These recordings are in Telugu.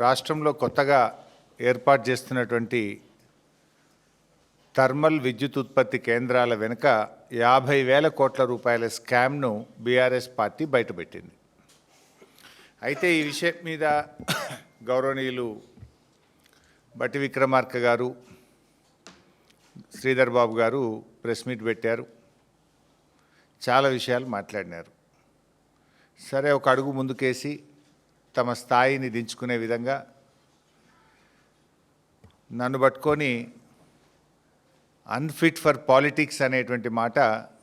రాష్ట్రంలో కొత్తగా ఏర్పాటు చేస్తున్నటువంటి థర్మల్ విద్యుత్ ఉత్పత్తి కేంద్రాల వెనుక 50,000 కోట్ల రూపాయల స్కామ్ను బీఆర్ఎస్ పార్టీ బయటపెట్టింది. అయితే ఈ విషయం మీద గౌరవనీయులు బట్టి విక్రమార్క గారు, శ్రీధర్ బాబు గారు ప్రెస్ మీట్ పెట్టారు. చాలా విషయాలు మాట్లాడినారు. సరే, ఒక అడుగు ముందుకేసి తమ స్థాయిని దించుకునే విధంగా నన్ను పట్టుకొని అన్ఫిట్ ఫర్ పాలిటిక్స్ అనేటువంటి మాట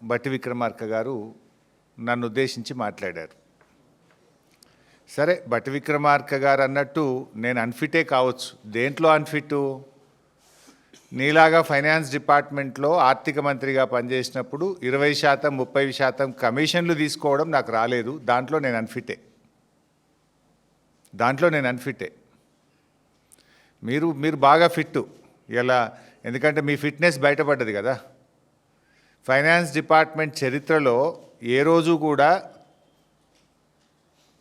బట్టి విక్రమార్క గారు నన్ను ఉద్దేశించి మాట్లాడారు. సరే, బట్టి విక్రమార్క గారు అన్నట్టు నేను అన్ఫిటే కావచ్చు. దేంట్లో అన్ఫిట్? నీలాగా ఫైనాన్స్ డిపార్ట్మెంట్లో ఆర్థిక మంత్రిగా పనిచేసినప్పుడు 20%, 30% కమిషన్లు తీసుకోవడం నాకు రాలేదు. దాంట్లో నేను అన్ఫిటే. మీరు బాగా ఫిట్టు ఇలా, ఎందుకంటే మీ ఫిట్నెస్ బయటపడ్డది కదా. ఫైనాన్స్ డిపార్ట్మెంట్ చరిత్రలో ఏ రోజు కూడా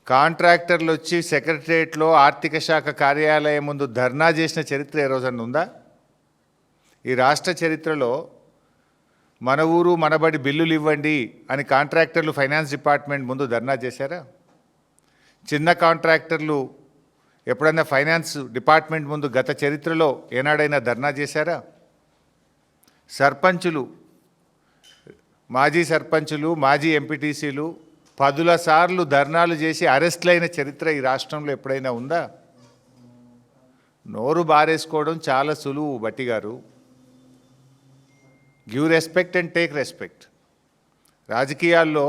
కాంట్రాక్టర్లు వచ్చి సెక్రటరియట్లో ఆర్థిక శాఖ కార్యాలయం ముందు ధర్నా చేసిన చరిత్ర ఏ రోజన్నా ఉందా? ఈ రాష్ట్ర చరిత్రలో మన ఊరు మనబడి బిల్లులు ఇవ్వండి అని కాంట్రాక్టర్లు ఫైనాన్స్ డిపార్ట్మెంట్ ముందు ధర్నా చేశారా? చిన్న కాంట్రాక్టర్లు ఎప్పుడైనా ఫైనాన్స్ డిపార్ట్మెంట్ ముందు గత చరిత్రలో ఏనాడైనా ధర్నా చేశారా? సర్పంచులు, మాజీ సర్పంచులు, మాజీ ఎంపీటీసీలు 10ల సార్లు ధర్నాలు చేసి అరెస్ట్లైన చరిత్ర ఈ రాష్ట్రంలో ఎప్పుడైనా ఉందా? నోరు బారేసుకోవడం చాలా సులువు బట్టి గారు. Give respect and take respect. రాజకీయాల్లో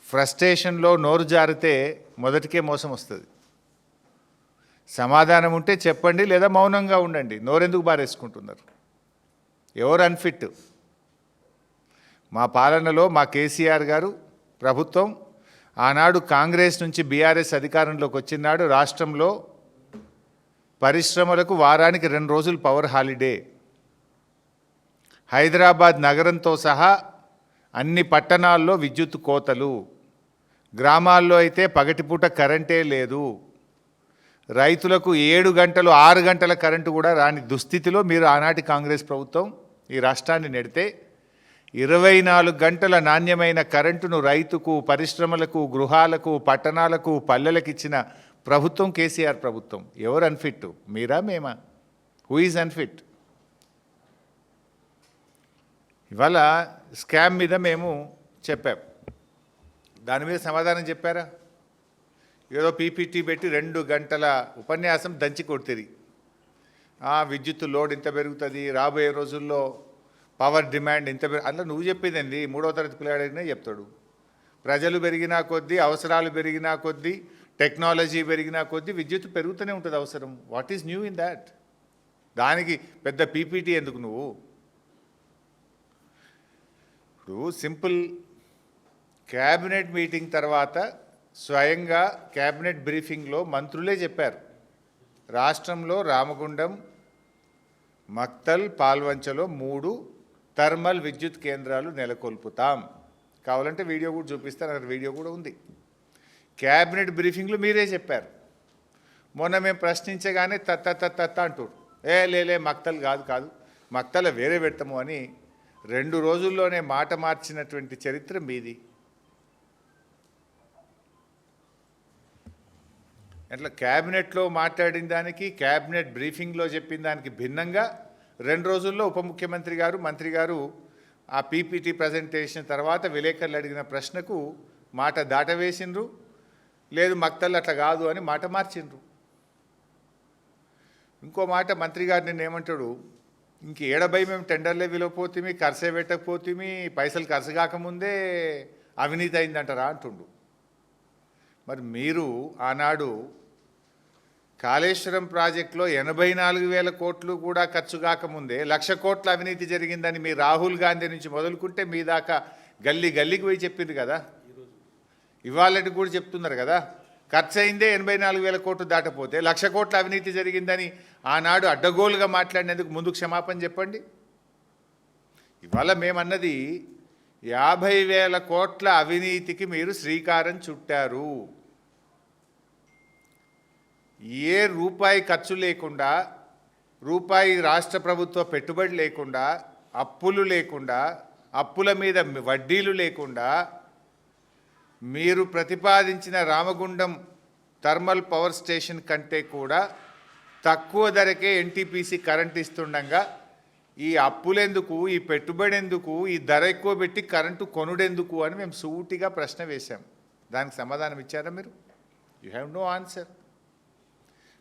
ఫ్రస్ట్రేషన్లో నోరు జారితే మొదటికే మోసం వస్తుంది. సమాధానం ఉంటే చెప్పండి, లేదా మౌనంగా ఉండండి. నోరెందుకు బారేసుకుంటున్నారు? ఎవరు అన్ఫిట్? మా పాలనలో మా కేసీఆర్ గారు ప్రభుత్వం ఆనాడు కాంగ్రెస్ నుంచి బీఆర్ఎస్ అధికారంలోకి వచ్చినాడు. రాష్ట్రంలో పరిశ్రమలకు వారానికి 2 రోజులు పవర్ హాలిడే. హైదరాబాద్ నగరంతో సహా అన్ని పట్టణాల్లో విద్యుత్ కోతలు. గ్రామాల్లో అయితే పగటిపూట కరెంటే లేదు. రైతులకు 7 గంటలు 6 గంటల కరెంటు కూడా రాని దుస్థితిలో మీరు ఆనాటి కాంగ్రెస్ ప్రభుత్వం ఈ రాష్ట్రాన్ని నెడితే 24 గంటల నాణ్యమైన కరెంటును రైతుకు, పరిశ్రమలకు, గృహాలకు, పట్టణాలకు, పల్లెలకు ఇచ్చిన ప్రభుత్వం కేసీఆర్ ప్రభుత్వం. ఎవరు అన్ఫిట్? మీరా, మేమా? Who is unfit? ఇవాళ స్కామ్ మీద మేము చెప్పాం. దాని మీద సమాధానం చెప్పారా? ఏదో పీపీటీ పెట్టి 2 గంటల ఉపన్యాసం దంచి కొడుతుంది. విద్యుత్ లోడ్ ఇంత పెరుగుతుంది, రాబోయే రోజుల్లో పవర్ డిమాండ్ ఇంత అట్లా నువ్వు చెప్పేదండి. 3వ తరగతి పిల్లాడైనా చెప్తాడు. ప్రజలు పెరిగినా కొద్దీ, అవసరాలు పెరిగినా కొద్దీ, టెక్నాలజీ పెరిగినా కొద్దీ విద్యుత్ పెరుగుతూనే ఉంటుంది అవసరం. What is new in that? దానికి పెద్ద పీపీటీ ఎందుకు నువ్వు? ఇప్పుడు సింపుల్ క్యాబినెట్ మీటింగ్ తర్వాత స్వయంగా క్యాబినెట్ బ్రీఫింగ్లో మంత్రులే చెప్పారు, రాష్ట్రంలో రామగుండం, మక్తల్, పాల్వంచలో 3 థర్మల్ విద్యుత్ కేంద్రాలు నెలకొల్పుతాం. కావాలంటే వీడియో కూడా చూపిస్తాను, అక్కడ వీడియో కూడా ఉంది. క్యాబినెట్ బ్రీఫింగ్లో మీరే చెప్పారు. మొన్న మేము ప్రశ్నించగానే తత్త అంటారు. లేలే మక్తల్ కాదు మక్తల వేరే పెడతాము అని 2 రోజుల్లోనే మాట మార్చినటువంటి చరిత్ర మీది. అట్లా క్యాబినెట్లో మాట్లాడిన దానికి, క్యాబినెట్ బ్రీఫింగ్లో చెప్పిన దానికి భిన్నంగా 2 రోజుల్లో ఉప ముఖ్యమంత్రి గారు, మంత్రి గారు ఆ పీపీటీ ప్రజెంటేషన్ తర్వాత విలేకరులు అడిగిన ప్రశ్నకు మాట దాటవేసిండ్రు. లేదు మక్తల్ అట్లా కాదు అని మాట మార్చిండ్రు. ఇంకో మాట మంత్రి గారు నిన్న ఏమంటాడు, ఇంక ఏడబై మేము టెండర్లే విలువపోతుంది, ఖర్చే పెట్టకపోతుంది, పైసలు ఖర్చు కాకముందే అవినీతి అయిందంటారా అంటుండు. మరి మీరు ఆనాడు కాళేశ్వరం ప్రాజెక్టులో 84,000 కోట్లు కూడా ఖర్చు కాకముందే 1,00,000 కోట్ల అవినీతి జరిగిందని మీ రాహుల్ గాంధీ నుంచి మొదలుకుంటే మీ దాకా గల్లీకి పోయి చెప్పింది కదా. ఇవాళటి కూడా చెప్తున్నారు కదా, ఖర్చు అయిందే 84,000 కోట్లు దాటపోతే 1,00,000 కోట్ల అవినీతి జరిగిందని ఆనాడు అడ్డగోలుగా మాట్లాడినందుకు ముందు క్షమాపణ చెప్పండి. ఇవాళ మేమన్నది 50,000 కోట్ల అవినీతికి మీరు శ్రీకారం చుట్టారు. ఏ రూపాయి ఖర్చు లేకుండా, రూపాయి రాష్ట్ర ప్రభుత్వ పెట్టుబడి లేకుండా, అప్పులు లేకుండా, అప్పుల మీద వడ్డీలు లేకుండా మీరు ప్రతిపాదించిన రామగుండం థర్మల్ పవర్ స్టేషన్ కంటే కూడా తక్కువ ధరకే ఎన్టీపీసీ కరెంట్ ఇస్తుండగా ఈ అప్పులెందుకు, ఈ పెట్టుబడి ఎందుకు, ఈ ధర ఎక్కువ పెట్టి కరెంటు కొనుడెందుకు అని మేము సూటిగా ప్రశ్న వేశాం. దానికి సమాధానం ఇచ్చారా మీరు? You have no answer.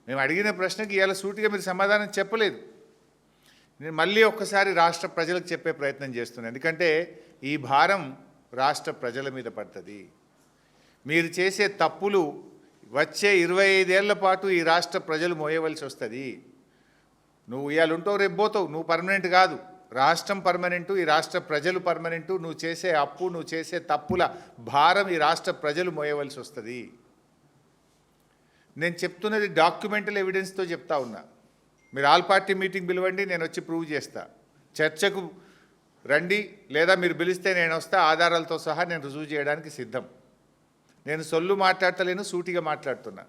మేము అడిగిన ప్రశ్నకి ఇవాళ సూటిగా మీరు సమాధానం చెప్పలేదు. నేను మళ్ళీ ఒక్కసారి రాష్ట్ర ప్రజలకు చెప్పే ప్రయత్నం చేస్తున్నాను. ఎందుకంటే ఈ భారం రాష్ట్ర ప్రజల మీద పడుతుంది. మీరు చేసే తప్పులు వచ్చే 25 ఏళ్ల పాటు ఈ రాష్ట్ర ప్రజలు మోయవలసి వస్తుంది. నువ్వు ఇవాళ ఉంటావు, రేపు పోతావు. నువ్వు పర్మనెంట్ కాదు. రాష్ట్రం పర్మనెంటు, ఈ రాష్ట్ర ప్రజలు పర్మనెంటు. నువ్వు చేసే అప్పు, నువ్వు చేసే తప్పుల భారం ఈ రాష్ట్ర ప్రజలు మోయవలసి వస్తుంది. నేను చెప్తున్నది డాక్యుమెంటల్ ఎవిడెన్స్తో చెప్తా ఉన్నా. మీరు ఆల్ పార్టీ మీటింగ్ పిలవండి, నేను వచ్చి ప్రూవ్ చేస్తా. చర్చకు రండి, లేదా మీరు పిలిస్తే నేను వస్తా. ఆధారాలతో సహా నేను రుజువు చేయడానికి సిద్ధం. నేను సొల్లు మాట్లాడతలేను, సూటిగా మాట్లాడుతున్నా.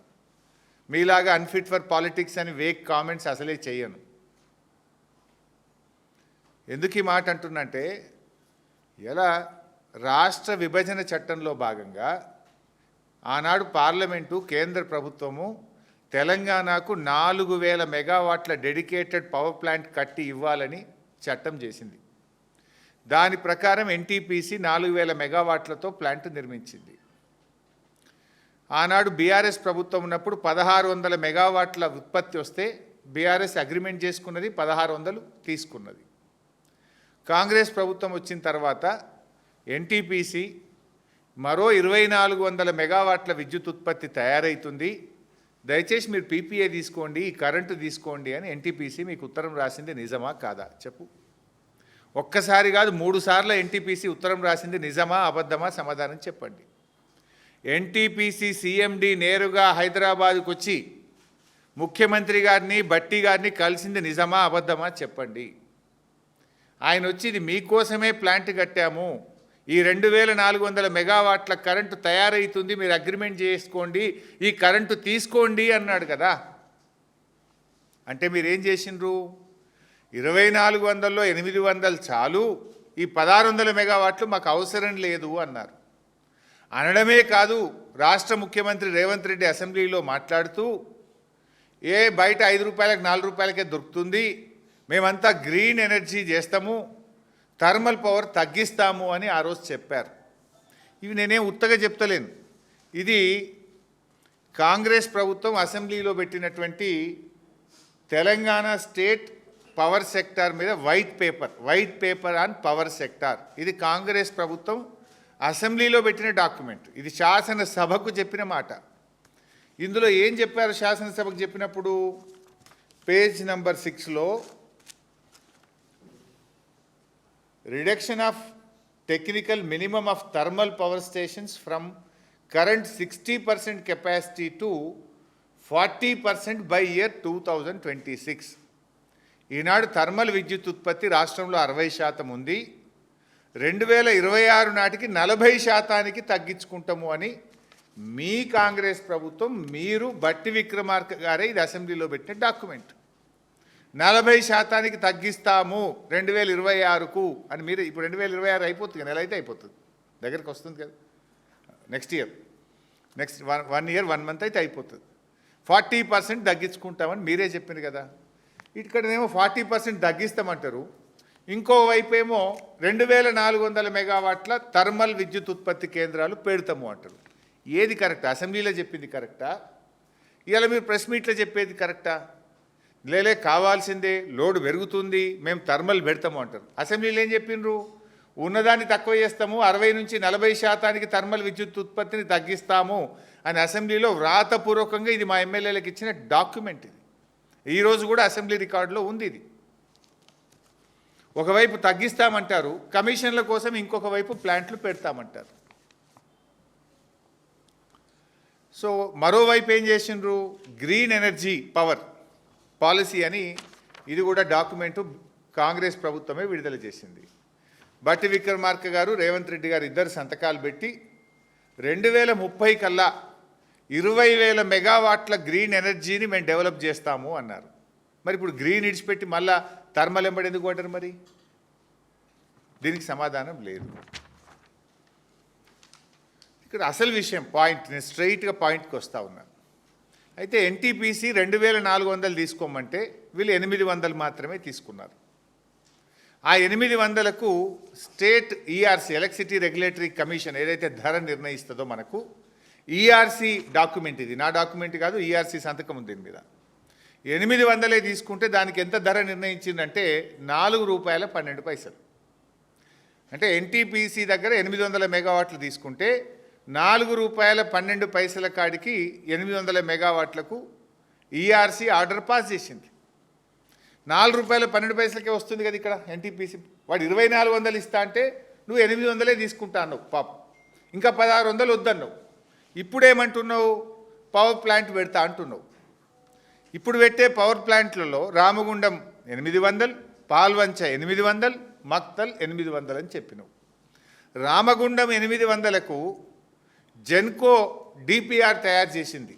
మీలాగా అన్ఫిట్ ఫర్ పాలిటిక్స్ అని వేక్ కామెంట్స్ అసలే చేయను. ఎందుకు ఈ మాట అంటున్నంటే, ఇలా రాష్ట్ర విభజన చట్టంలో భాగంగా ఆనాడు పార్లమెంటు, కేంద్ర ప్రభుత్వము తెలంగాణకు 4000 మెగావాట్ల డెడికేటెడ్ పవర్ ప్లాంట్ కట్టి ఇవ్వాలని చట్టం చేసింది. దాని ప్రకారం ఎన్టీపీసీ 4000 మెగావాట్లతో ప్లాంట్ నిర్మించింది. ఆనాడు బీఆర్ఎస్ ప్రభుత్వం ఉన్నప్పుడు 1600 మెగావాట్ల ఉత్పత్తి వస్తే బీఆర్ఎస్ అగ్రిమెంట్ చేసుకున్నది, 1600 తీసుకున్నది. కాంగ్రెస్ ప్రభుత్వం వచ్చిన తర్వాత ఎన్టీపీసీ మరో 2400 మెగావాట్ల విద్యుత్ ఉత్పత్తి తయారవుతుంది, దయచేసి మీరు పీపీఏ తీసుకోండి, ఈ కరెంటు తీసుకోండి అని ఎన్టీపీసీ మీకు ఉత్తరం రాసింది నిజమా కాదా చెప్పు. ఒక్కసారి కాదు 3 సార్లు ఎన్టీపీసీ ఉత్తరం రాసింది నిజమా అబద్ధమా సమాధానం చెప్పండి. ఎన్టీపీసీ సీఎండీ నేరుగా హైదరాబాద్కు వచ్చి ముఖ్యమంత్రి గారిని, భట్టి గారిని కలిసింది నిజమా అబద్ధమా చెప్పండి. ఆయన వచ్చి ఇది మీకోసమే ప్లాంట్ కట్టాము, ఈ 2400 మెగావాట్ల కరెంటు తయారవుతుంది, మీరు అగ్రిమెంట్ చేసుకోండి, ఈ కరెంటు తీసుకోండి అన్నాడు కదా. అంటే మీరేం చేసిండ్రు? 2400లో 800 చాలు, ఈ 1600 మెగావాట్లు మాకు అవసరం లేదు అన్నారు. అనడమే కాదు, రాష్ట్ర ముఖ్యమంత్రి రేవంత్ రెడ్డి అసెంబ్లీలో మాట్లాడుతూ బయట 5 రూపాయలకు 4 రూపాయలకే దొరుకుతుంది, మేమంతా గ్రీన్ ఎనర్జీ చేస్తాము, థర్మల్ పవర్ తగ్గిస్తాము అని ఆ రోజు చెప్పారు. ఇవి నేనేం ఉత్తగా చెప్తలేను. ఇది కాంగ్రెస్ ప్రభుత్వం అసెంబ్లీలో పెట్టినటువంటి తెలంగాణ స్టేట్ పవర్ సెక్టార్ మీద white paper on power sector. ఇది కాంగ్రెస్ ప్రభుత్వం అసెంబ్లీలో పెట్టిన డాక్యుమెంట్. ఇది శాసనసభకు చెప్పిన మాట. ఇందులో ఏం చెప్పారు శాసనసభకు చెప్పినప్పుడు? పేజ్ నెంబర్ 6లో reduction of technical minimum of thermal power stations from current 60% capacity to 40% by year 2026. ఈనాడు థర్మల్ విద్యుత్ ఉత్పత్తి రాష్ట్రంలో 60% ఉంది, 2026 నాటికి 40% తగ్గించుకుంటాము అని మీ కాంగ్రెస్ ప్రభుత్వం, మీరు బట్టి విక్రమార్క గారే ఇది అసెంబ్లీలో పెట్టిన డాక్యుమెంట్. 40% తగ్గిస్తాము 2026కు అని మీరు. ఇప్పుడు 2026 అయిపోతుంది, నెల అయితే అయిపోతుంది, దగ్గరికి వస్తుంది కదా. నెక్స్ట్ ఇయర్ 1 ఇయర్ 1 మంత్ అయితే అయిపోతుంది. 40% తగ్గించుకుంటామని మీరే చెప్పింది కదా. ఇక్కడనేమో 40% తగ్గిస్తామంటారు, ఇంకోవైపు ఏమో 2400 మెగావాట్ల థర్మల్ విద్యుత్ ఉత్పత్తి కేంద్రాలు పెడతాము అంటారు. ఏది కరెక్టా? అసెంబ్లీలో చెప్పింది కరెక్టా? ఇవాళ మీరు ప్రెస్ మీట్లో చెప్పేది కరెక్టా? లేలే కావాల్సిందే, లోడ్ పెరుగుతుంది, మేము థర్మల్ పెడతాము అంటారు. అసెంబ్లీలో ఏం చెప్పిండ్రు? ఉన్నదాన్ని తక్కువ చేస్తాము, 60 నుంచి 40% థర్మల్ విద్యుత్ ఉత్పత్తిని తగ్గిస్తాము అని అసెంబ్లీలో వ్రాతపూర్వకంగా ఇది మా ఎమ్మెల్యేలకు ఇచ్చిన డాక్యుమెంట్. ఇది ఈరోజు కూడా అసెంబ్లీ రికార్డులో ఉంది. ఇది ఒకవైపు తగ్గిస్తామంటారు, కమిషన్ల కోసం ఇంకొక వైపు ప్లాంట్లు పెడతామంటారు. సో మరోవైపు ఏం చేసిండ్రు? గ్రీన్ ఎనర్జీ పవర్ పాలసీ అని ఇది కూడా డాక్యుమెంటు కాంగ్రెస్ ప్రభుత్వమే విడుదల చేసింది. బట్టి విక్రమార్క గారు, రేవంత్ రెడ్డి గారు ఇద్దరు సంతకాలు పెట్టి 2030 కల్లా 20,000 మెగావాట్ల గ్రీన్ ఎనర్జీని మేము డెవలప్ చేస్తాము అన్నారు. మరి ఇప్పుడు గ్రీన్ ఇడిచిపెట్టి మళ్ళా థర్మల్ ఎంబడి ఎందుకు కొట్టారు? మరి దీనికి సమాధానం లేదు. ఇక్కడ అసలు విషయం పాయింట్, నేను స్ట్రైట్గా పాయింట్కి వస్తూ ఉన్నాను. అయితే ఎన్టీపీసీ 2,400 తీసుకోమంటే వీళ్ళు 800 మాత్రమే తీసుకున్నారు. ఆ 800కు state ERC, electricity regulatory commission ఏదైతే ధర నిర్ణయిస్తుందో మనకు, ఈఆర్సీ డాక్యుమెంట్, ఇది నా డాక్యుమెంట్ కాదు, ఈఆర్సీ సంతకం ఉంది దీని మీద. 800 తీసుకుంటే దానికి ఎంత ధర నిర్ణయించిందంటే ₹4.12. అంటే ఎన్టీపీసీ దగ్గర 800 మెగావాట్లు తీసుకుంటే ₹4.12 కాడికి 800 మెగావాట్లకు ఈఆర్సీ ఆర్డర్ పాస్ చేసింది. ₹4.12కే వస్తుంది కదా ఇక్కడ ఎన్టీపీసీ. వాడు 2,400 ఇస్తా అంటే నువ్వు 800 తీసుకుంటా అన్నావు పాపం, ఇంకా 1,600 వద్దన్నావు. ఇప్పుడేమంటున్నావు? పవర్ ప్లాంట్ పెడతా అంటున్నావు. ఇప్పుడు పెట్టే పవర్ ప్లాంట్లలో రామగుండం 800, పాల్వంచ 800, మక్తల్ 800 అని చెప్పినావు. రామగుండం 800కు జెన్కో డిపిఆర్ తయారు చేసింది.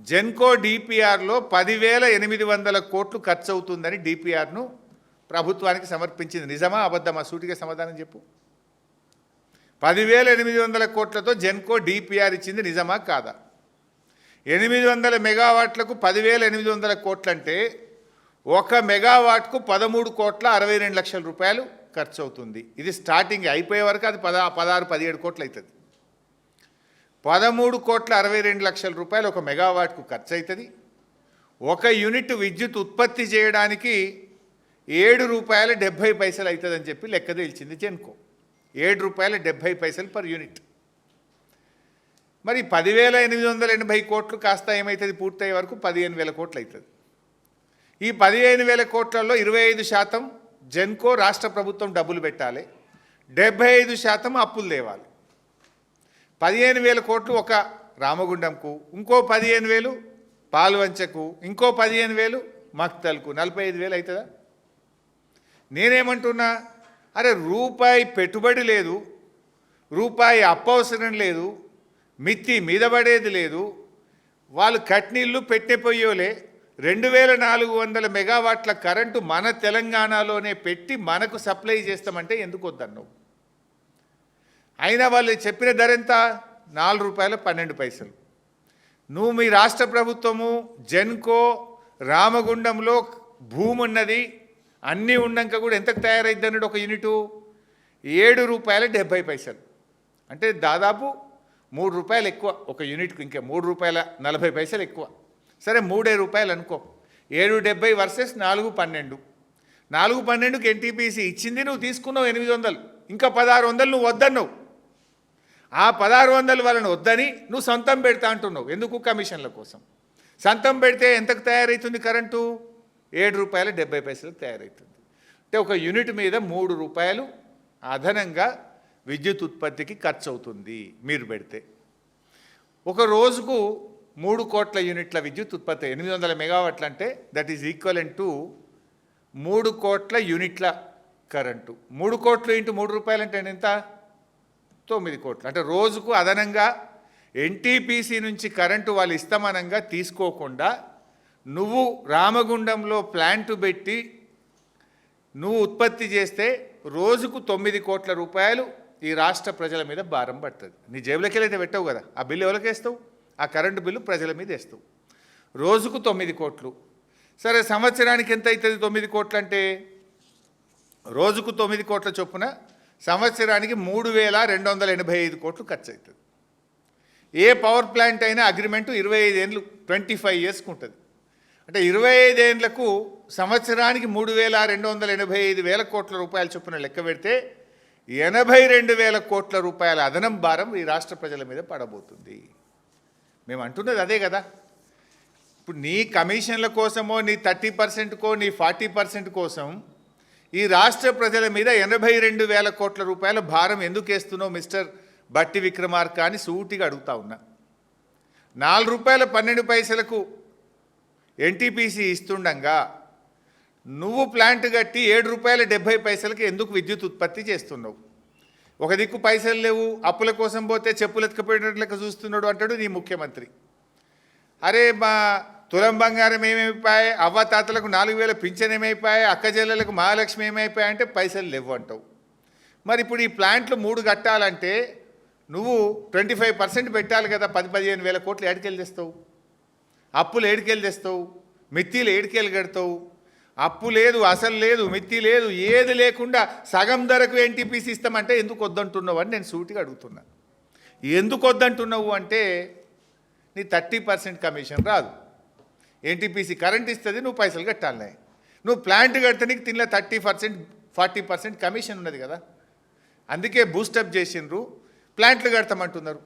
జెన్కో డిపిఆర్లో 10,800 కోట్లు ఖర్చు అవుతుందని డిపిఆర్ను ప్రభుత్వానికి సమర్పించింది. నిజమా అబద్ధమా? సూటిగా సమాధానం చెప్పు. 10,800 కోట్లతో జెన్కో డిపిఆర్ ఇచ్చింది, నిజమా కాదా? 800 మెగావాట్లకు 10,800 కోట్లంటే 1 మెగావాట్కు 13,62,00,000 రూపాయలు ఖర్చు అవుతుంది. ఇది స్టార్టింగ్, అయిపోయే వరకు అది 16-17 కోట్లు అవుతుంది. 13,62,00,000 రూపాయలు 1 మెగావాట్కు ఖర్చు అవుతుంది. 1 యూనిట్ విద్యుత్ ఉత్పత్తి చేయడానికి ₹7.70 అవుతుందని చెప్పి లెక్క తేల్చింది జెన్కో. ₹7.70 per unit. మరి 10,880 కోట్లు కాస్త ఏమవుతుంది? పూర్తయ్యే వరకు 15,000 కోట్లు అవుతుంది. ఈ 15,000 కోట్లలో 25% జెన్కో రాష్ట్ర ప్రభుత్వం డబ్బులు పెట్టాలి, 75% అప్పులు తేవాలి. 15,000 కోట్లు ఒక రామగుండంకు, ఇంకో 15,000 పాల్వంచకు, ఇంకో 15,000 మక్తల్కు, 45,000 అవుతుందా? నేనేమంటున్నా, అరే రూపాయి పెట్టుబడి లేదు, రూపాయి అప్పు అవసరం లేదు, మిత్తి మీద పడేది లేదు, వాళ్ళు కట్నీళ్ళు పెట్టిపోయోలే 2,400 మెగావాట్ల కరెంటు మన తెలంగాణలోనే పెట్టి మనకు సప్లై చేస్తామంటే ఎందుకు వద్దన్నావు? అయినా వాళ్ళు చెప్పిన ధర ఎంత? ₹4.12. నువ్వు మీ రాష్ట్ర ప్రభుత్వము జెన్కో రామగుండంలో భూమి ఉన్నది, అన్నీ ఉన్నాక కూడా ఎంతకు తయారైద్ది అన్నాడు ఒక యూనిటు? ₹7.70. అంటే దాదాపు ₹3 ఎక్కువ ఒక యూనిట్కు, ఇంకా ₹3.40 ఎక్కువ. సరే ₹3 అనుకో. 7.70 వర్సెస్ 4.12. 4.12కి ఎన్టీపీసీ ఇచ్చింది, నువ్వు తీసుకున్నావు 800, ఇంకా 1,600 నువ్వు వద్దన్నావు. ఆ 1,600 వాళ్ళని వద్దని నువ్వు సొంతం పెడతా అంటున్నావు. ఎందుకు? కమిషన్ల కోసం. సొంతం పెడితే ఎంతకు తయారవుతుంది కరెంటు? ₹7.70 తయారవుతుంది. అంటే ఒక యూనిట్ మీద ₹3 అదనంగా విద్యుత్ ఉత్పత్తికి ఖర్చు అవుతుంది మీరు పెడితే. ఒక రోజుకు 3 కోట్ల యూనిట్ల విద్యుత్ ఉత్పత్తి, 800 మెగావాట్లు అంటే దట్ ఈజ్ ఈక్వలెంట్ టు 3 కోట్ల యూనిట్ల కరెంటు. 3 కోట్లు ఇంటూ ₹3 అంటే ఎంత? 9 కోట్లు. అంటే రోజుకు అదనంగా ఎన్టీపీసీ నుంచి కరెంటు వాళ్ళు ఇస్తమానంగా తీసుకోకుండా నువ్వు రామగుండంలో ప్లాంటు పెట్టి నువ్వు ఉత్పత్తి చేస్తే రోజుకు 9 కోట్ల రూపాయలు ఈ రాష్ట్ర ప్రజల మీద భారం పడుతుంది. నీ జేబులకి వెళ్ళైతే పెట్టవు కదా, ఆ బిల్లు ఎవరికి వేస్తావు? ఆ కరెంటు బిల్లు ప్రజల మీద వేస్తావు. రోజుకు 9 కోట్లు. సరే సంవత్సరానికి ఎంత అవుతుంది 9 కోట్లు అంటే? రోజుకు 9 కోట్ల చొప్పున సంవత్సరానికి 3,285 కోట్లు ఖర్చు అవుతుంది. ఏ పవర్ ప్లాంట్ అయినా అగ్రిమెంటు 25 ఏళ్ళు, 25 ఇయర్స్కి ఉంటుంది. అంటే 25 ఏళ్లకు సంవత్సరానికి 3,285 కోట్ల రూపాయల చొప్పున లెక్క పెడితే 82,000 కోట్ల రూపాయల అదనం భారం ఈ రాష్ట్ర ప్రజల మీద పడబోతుంది. మేము అంటున్నది అదే కదా. ఇప్పుడు నీ కమిషన్ల కోసమో, నీ 30%కో, నీ 40% కోసం ఈ రాష్ట్ర ప్రజల మీద 82,000 కోట్ల రూపాయల భారం ఎందుకు వేస్తున్నావు మిస్టర్ బట్టి విక్రమార్క అని సూటిగా అడుగుతా ఉన్నా. ₹4.12కు ఎన్టీపీసీ ఇస్తుండగా నువ్వు ప్లాంట్ కట్టి ₹7.70కి ఎందుకు విద్యుత్ ఉత్పత్తి చేస్తున్నావు? ఒక దిక్కు పైసలు లేవు, అప్పుల కోసం పోతే చెప్పులు ఎత్తుకుపోయినట్లెక్క చూస్తున్నాడు అంటాడు నీ ముఖ్యమంత్రి. అరే మా తులం బంగారం ఏమైపోయాయి, అవ్వతాతలకు 4,000 పింఛన్ ఏమైపోయాయి, అక్క చెల్లెలకు మహాలక్ష్మి ఏమైపోయాయి అంటే పైసలు లేవు అంటావు. మరి ఇప్పుడు ఈ ప్లాంట్లు 3 కట్టాలంటే నువ్వు 25% పెట్టాలి కదా. 10-15 వేల కోట్లు ఏడికెళ్ళి తెస్తావు, అప్పులు ఏడికెళ్ళి తెస్తావు, మిత్తిలు ఏడికెళ్ళి కడతావు. అప్పు లేదు, అసలు లేదు, మిత్తి లేదు, ఏది లేకుండా సగం ధరకు ఎన్టీపీసీ ఇస్తామంటే ఎందుకు వద్దంటున్నావు అని నేను సూటిగా అడుగుతున్నా. ఎందుకు వద్దంటున్నావు అంటే నీ 30% కమిషన్ రాదు, ఎన్టీపీసీ కరెంట్ ఇస్తుంది, నువ్వు పైసలు కట్టాలి. నువ్వు ప్లాంట్ కడితే నీకు తిన్న 30%, 40% కమిషన్ ఉన్నది కదా. అందుకే బూస్టప్ చేసిండ్రు, ప్లాంట్లు కడతామంటున్నారు.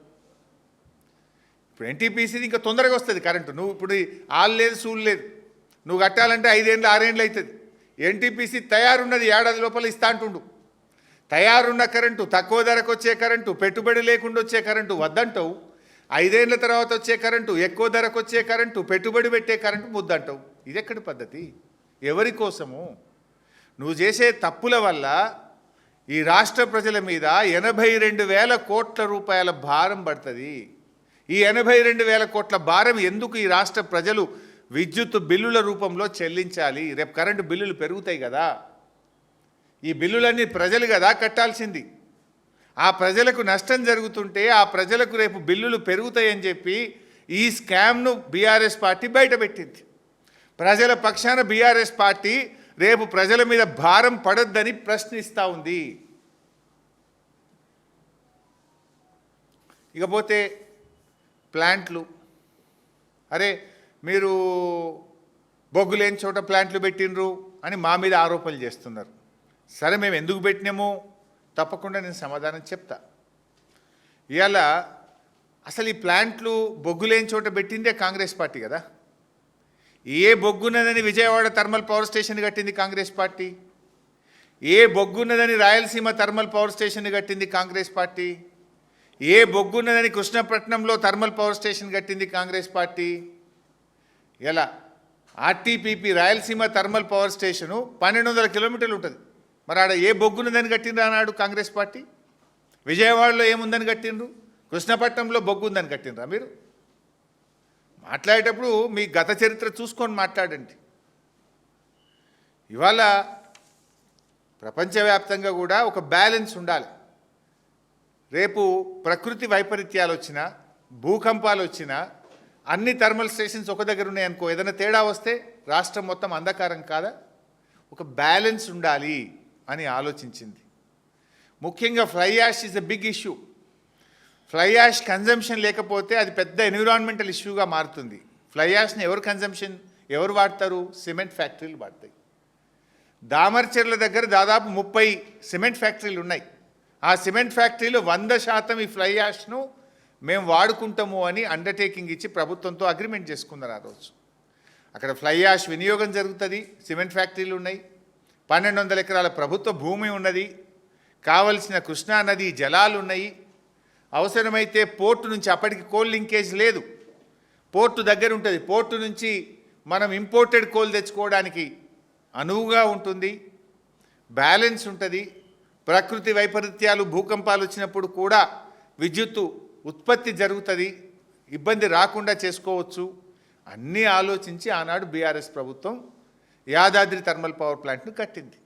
ఇప్పుడు ఎన్టీపీసీది ఇంకా తొందరగా వస్తుంది కరెంటు. నువ్వు ఇప్పుడు ఆలు లేదు, సూలు లేదు, నువ్వు కట్టాలంటే 5 ఏళ్ళు 6 ఏళ్ళు అవుతుంది. ఎన్టీపీసీ తయారున్నది, ఏడాది లోపల ఇస్తా అంటుండు. తయారున్న కరెంటు, తక్కువ ధరకు వచ్చే కరెంటు, పెట్టుబడి లేకుండా వచ్చే కరెంటు వద్దంటావు. 5 ఏళ్ల తర్వాత వచ్చే కరెంటు, ఎక్కువ ధరకు వచ్చే కరెంటు, పెట్టుబడి పెట్టే కరెంటు ముద్దంటావు. ఇది ఎక్కడి పద్ధతి? ఎవరి కోసము? నువ్వు చేసే తప్పుల వల్ల ఈ రాష్ట్ర ప్రజల మీద 82,000 కోట్ల రూపాయల భారం పడుతుంది. ఈ 82,000 కోట్ల భారం ఎందుకు ఈ రాష్ట్ర ప్రజలు విద్యుత్ బిల్లుల రూపంలో చెల్లించాలి? రేపు కరెంటు బిల్లులు పెరుగుతాయి కదా. ఈ బిల్లులన్నీ ప్రజలు కదా కట్టాల్సింది. ఆ ప్రజలకు నష్టం జరుగుతుంటే ఆ ప్రజలకు రేపు బిల్లులు పెరుగుతాయని చెప్పి ఈ స్కామ్ను బీఆర్ఎస్ పార్టీ బయటపెట్టింది. ప్రజల పక్షాన బీఆర్ఎస్ పార్టీ రేపు ప్రజల మీద భారం పడొద్దని ప్రశ్నిస్తూ ఉంది. ఇకపోతే ప్లాంట్లు, అరే మీరు బొగ్గు లేని చోట ప్లాంట్లు పెట్టినరు అని మా మీద ఆరోపణలు చేస్తున్నారు. సరే, మేము ఎందుకు పెట్టినామో తప్పకుండా నేను సమాధానం చెప్తా. ఇవాళ అసలు ఈ ప్లాంట్లు బొగ్గు లేని చోట పెట్టిందే కాంగ్రెస్ పార్టీ కదా. ఏ బొగ్గున్నదని విజయవాడ థర్మల్ పవర్ స్టేషన్ కట్టింది కాంగ్రెస్ పార్టీ. ఏ బొగ్గున్నదని రాయలసీమ థర్మల్ పవర్ స్టేషన్ కట్టింది కాంగ్రెస్ పార్టీ. ఏ బొగ్గున్నదని కృష్ణపట్నంలో థర్మల్ పవర్ స్టేషన్ కట్టింది కాంగ్రెస్ పార్టీ. ఇలా RTPP Rayalaseema thermal power station 1,200 కిలోమీటర్లు ఉంటుంది. మరి ఆడ ఏ బొగ్గున్నదని కట్టిండ్రు అన్నాడు కాంగ్రెస్ పార్టీ. విజయవాడలో ఏముందని కట్టిండ్రు, కృష్ణపట్నంలో బొగ్గు ఉందని కట్టిండ్రా? మీరు మాట్లాడేటప్పుడు మీ గత చరిత్ర చూసుకొని మాట్లాడండి. ఇవాళ ప్రపంచవ్యాప్తంగా కూడా ఒక బ్యాలెన్స్ ఉండాలి. రేపు ప్రకృతి వైపరీత్యాలు వచ్చినా, భూకంపాలు వచ్చినా అన్ని థర్మల్ స్టేషన్స్ ఒక దగ్గర ఉన్నాయనుకో, ఏదైనా తేడా వస్తే రాష్ట్రం మొత్తం అంధకారం కాదా? ఒక బ్యాలెన్స్ ఉండాలి అని ఆలోచించింది. ముఖ్యంగా fly ash is a big issue. Fly ash consumption లేకపోతే అది పెద్ద ఎన్విరాన్మెంటల్ ఇష్యూగా మారుతుంది. ఫ్లై యాష్ని ఎవరు వాడతారు? సిమెంట్ ఫ్యాక్టరీలు వాడతాయి. దామర్చెర్ల దగ్గర దాదాపు 30 సిమెంట్ ఫ్యాక్టరీలు ఉన్నాయి. ఆ సిమెంట్ ఫ్యాక్టరీలో 100% ఈ ఫ్లై యాష్ను మేము వాడుకుంటాము అని అండర్టేకింగ్ ఇచ్చి ప్రభుత్వంతో అగ్రిమెంట్ చేసుకున్నారు. ఆ రోజు అక్కడ ఫ్లై యాష్ వినియోగం జరుగుతుంది. సిమెంట్ ఫ్యాక్టరీలు ఉన్నాయి, 1,200 ఎకరాల ప్రభుత్వ భూమి ఉన్నది, కావలసిన కృష్ణా నది జలాలు ఉన్నాయి. అవసరమైతే పోర్టు నుంచి, అప్పటికి కోల్ లింకేజ్ లేదు, పోర్టు దగ్గర ఉంటుంది, పోర్టు నుంచి మనం ఇంపోర్టెడ్ కోల్ తెచ్చుకోవడానికి అనువుగా ఉంటుంది, బ్యాలెన్స్ ఉంటుంది. ప్రకృతి వైపరీత్యాలు, భూకంపాలు వచ్చినప్పుడు కూడా విద్యుత్తు ఉత్పత్తి జరుగుతుంది, ఇబ్బంది రాకుండా చేసుకోవచ్చు. అన్నీ ఆలోచించి ఆనాడు బీఆర్ఎస్ ప్రభుత్వం యాదాద్రి థర్మల్ పవర్ ప్లాంట్ను కట్టింది.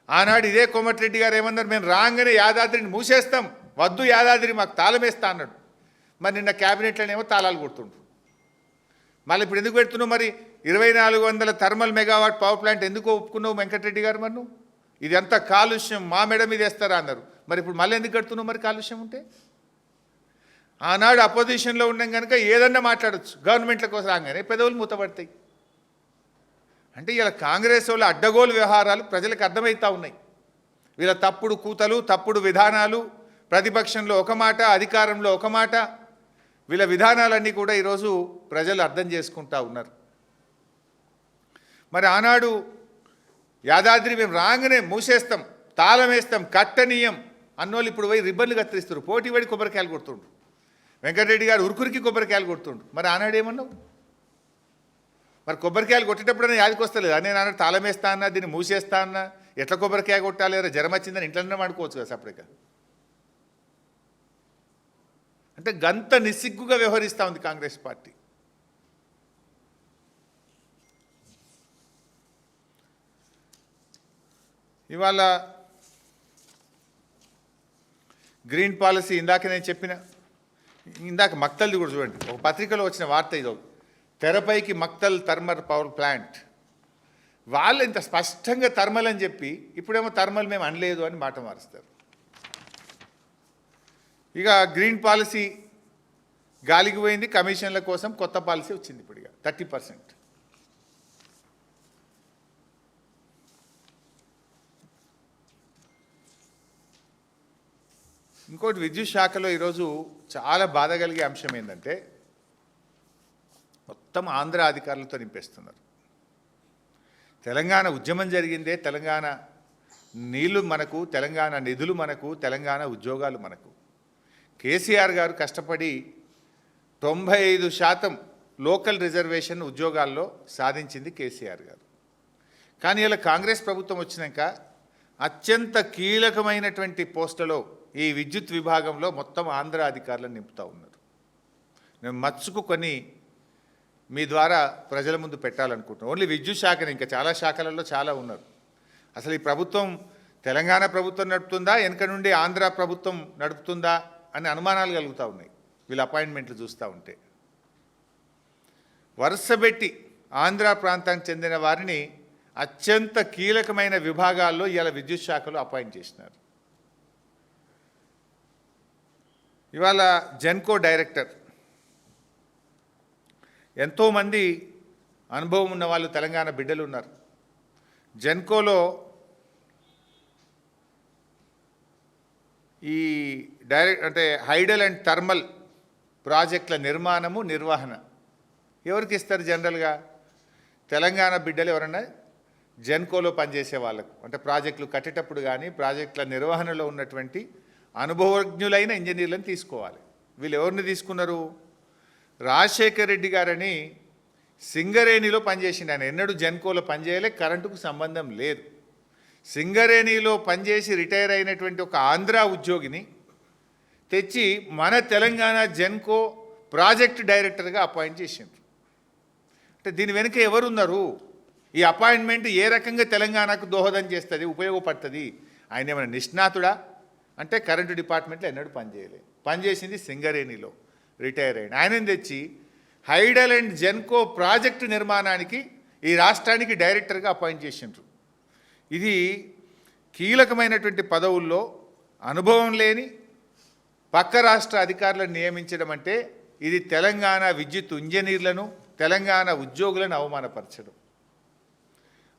ఆనాడు ఇదే కోమటిరెడ్డి గారు ఏమన్నారు, మేము రాగానే యాదాద్రిని మూసేస్తాం, వద్దు యాదాద్రి మాకు తాళం వేస్తా అన్నాడు. మరి నిన్న క్యాబినెట్లోనేమో తాళాలు కొడుతుండ్రు. మళ్ళీ ఇప్పుడు ఎందుకు పెడుతున్నావు? మరి 2,400 థర్మల్ మెగావాట్ పవర్ ప్లాంట్ ఎందుకు ఒప్పుకున్నావు వెంకటరెడ్డి గారు? మరి నువ్వు ఇదంతా కాలుష్యం మా మెడ మీద వేస్తారా అన్నారు. మరి ఇప్పుడు మళ్ళీ ఎందుకు కడుతున్నావు? మరి కాలుష్యం ఉంటే ఆనాడు అపోజిషన్లో ఉన్నాం కనుక ఏదన్నా మాట్లాడచ్చు, గవర్నమెంట్ల కోసం రాగానే పెదవులు మూతపడతాయి. అంటే ఇలా కాంగ్రెస్ వాళ్ళ అడ్డగోలు వ్యవహారాలు ప్రజలకు అర్థమవుతూ ఉన్నాయి. వీళ్ళ తప్పుడు కూతలు, తప్పుడు విధానాలు, ప్రతిపక్షంలో ఒక మాట, అధికారంలో ఒక మాట, వీళ్ళ విధానాలన్నీ కూడా ఈరోజు ప్రజలు అర్థం చేసుకుంటూ ఉన్నారు. మరి ఆనాడు యాదాద్రి మేము రాగానే మూసేస్తాం, తాళం వేస్తాం, కట్టనీయం అన్నోళ్ళు ఇప్పుడు పోయి రిబ్బన్లు కత్తిరిస్తారు, పోటీ పడి కొబ్బరికాయలు కొడుతుండ్రు. వెంకటరెడ్డి గారు ఉరుకురికి కొబ్బరికాయలు కొడుతుండ్రు. మరి ఆనాడు ఏమన్నావు? మరి కొబ్బరికాయలు కొట్టేటప్పుడైనా యాదికి వస్తలేదు నేను అన్న తాళం వేస్తా అన్నా దీన్ని మూసేస్తా అన్నా ఎట్లా కొబ్బరికాయ కొట్టాలి జ్వరం వచ్చిందని ఇంట్లోనే వాడుకోవచ్చు కదా సపరేట్గా. అంటే గంత నిస్సిగ్గుగా వ్యవహరిస్తూ ఉంది కాంగ్రెస్ పార్టీ. ఇవాళ గ్రీన్ పాలసీ ఇందాక నేను చెప్పిన ఇందాక మక్తల్ది కూడా చూడండి, ఒక పత్రికలో వచ్చిన వార్త ఇదో, తెరపైకి మక్తల్ థర్మల్ పవర్ ప్లాంట్. వాళ్ళు ఇంత స్పష్టంగా థర్మల్ అని చెప్పి ఇప్పుడేమో థర్మల్ మేము అనలేదు అని మాట మారుస్తారు. ఇక గ్రీన్ పాలసీ గాలికి పోయింది, కమిషన్ల కోసం కొత్త పాలసీ వచ్చింది ఇప్పుడు ఇక 30%. ఇంకోటి విద్యుత్ శాఖలో ఈరోజు చాలా బాధ కలిగే అంశం ఏంటంటే మొత్తం ఆంధ్ర అధికారులతో నింపేస్తున్నారు. తెలంగాణ ఉద్యమం జరిగిందే, తెలంగాణ నీళ్లు మనకు, తెలంగాణ నిధులు మనకు, తెలంగాణ ఉద్యోగాలు మనకు. కేసీఆర్ గారు కష్టపడి 95% లోకల్ రిజర్వేషన్ ఉద్యోగాల్లో సాధించింది కేసీఆర్ గారు. కానీ ఇలా కాంగ్రెస్ ప్రభుత్వం వచ్చినాక అత్యంత కీలకమైనటువంటి పోస్టులో ఈ విద్యుత్ విభాగంలో మొత్తం ఆంధ్ర అధికారులను నింపుతూ ఉన్నారు. నేను మచ్చుకు కొన్ని మీ ద్వారా ప్రజల ముందు పెట్టాలనుకుంటున్నాను. ఓన్లీ విద్యుత్ శాఖని, ఇంకా చాలా శాఖలలో చాలా ఉన్నారు. అసలు ఈ ప్రభుత్వం తెలంగాణ ప్రభుత్వం నడుపుతుందా, వెనక నుండి ఆంధ్ర ప్రభుత్వం నడుపుతుందా అని అనుమానాలు కలుగుతూ ఉన్నాయి వీళ్ళ అపాయింట్మెంట్లు చూస్తూ ఉంటే. వరుసబెట్టి ఆంధ్ర ప్రాంతానికి చెందిన వారిని అత్యంత కీలకమైన విభాగాల్లో ఇవాళ విద్యుత్ శాఖలో అపాయింట్ చేసినారు. ఇవాళ జెన్కో డైరెక్టర్, ఎంతోమంది అనుభవం ఉన్న వాళ్ళు తెలంగాణ బిడ్డలు ఉన్నారు. జెన్కోలో ఈ అంటే హైడల్ అండ్ థర్మల్ ప్రాజెక్టుల నిర్మాణము, నిర్వహణ ఎవరికి ఇస్తారు? జనరల్గా తెలంగాణ బిడ్డలు ఎవరన్నా జెన్కోలో పనిచేసే వాళ్ళకు, అంటే ప్రాజెక్టులు కట్టేటప్పుడు కానీ ప్రాజెక్టుల నిర్వహణలో ఉన్నటువంటి అనుభవజ్ఞులైన ఇంజనీర్లను తీసుకోవాలి. వీళ్ళు ఎవరిని తీసుకున్నారు? రాజశేఖర్ రెడ్డి గారని సింగరేణిలో పనిచేసిండు. ఆయన ఎన్నడూ జెన్కోలో పనిచేయలే, కరెంటుకు సంబంధం లేదు. సింగరేణిలో పనిచేసి రిటైర్ అయినటువంటి ఒక ఆంధ్ర ఉద్యోగిని తెచ్చి మన తెలంగాణ జెన్కో ప్రాజెక్ట్ డైరెక్టర్గా అపాయింట్ చేసిండ్రు. అంటే దీని వెనుక ఎవరున్నారు? ఈ అపాయింట్మెంట్ ఏ రకంగా తెలంగాణకు దోహదం చేస్తుంది, ఉపయోగపడుతుంది? ఆయన ఏమైనా నిష్ణాతుడా అంటే కరెంటు డిపార్ట్మెంట్లో ఎన్నడూ పనిచేయలే, పనిచేసింది సింగరేణిలో, రిటైర్ అయిన ఆయనని తెచ్చి హైడల్ అండ్ జెన్కో ప్రాజెక్టు నిర్మాణానికి ఈ రాష్ట్రానికి డైరెక్టర్గా అపాయింట్ చేసిండ్రు. ఇది కీలకమైనటువంటి పదవుల్లో అనుభవం లేని పక్క రాష్ట్ర అధికారులను నియమించడం అంటే ఇది తెలంగాణ విద్యుత్ ఇంజనీర్లను, తెలంగాణ ఉద్యోగులను అవమానపరచడం.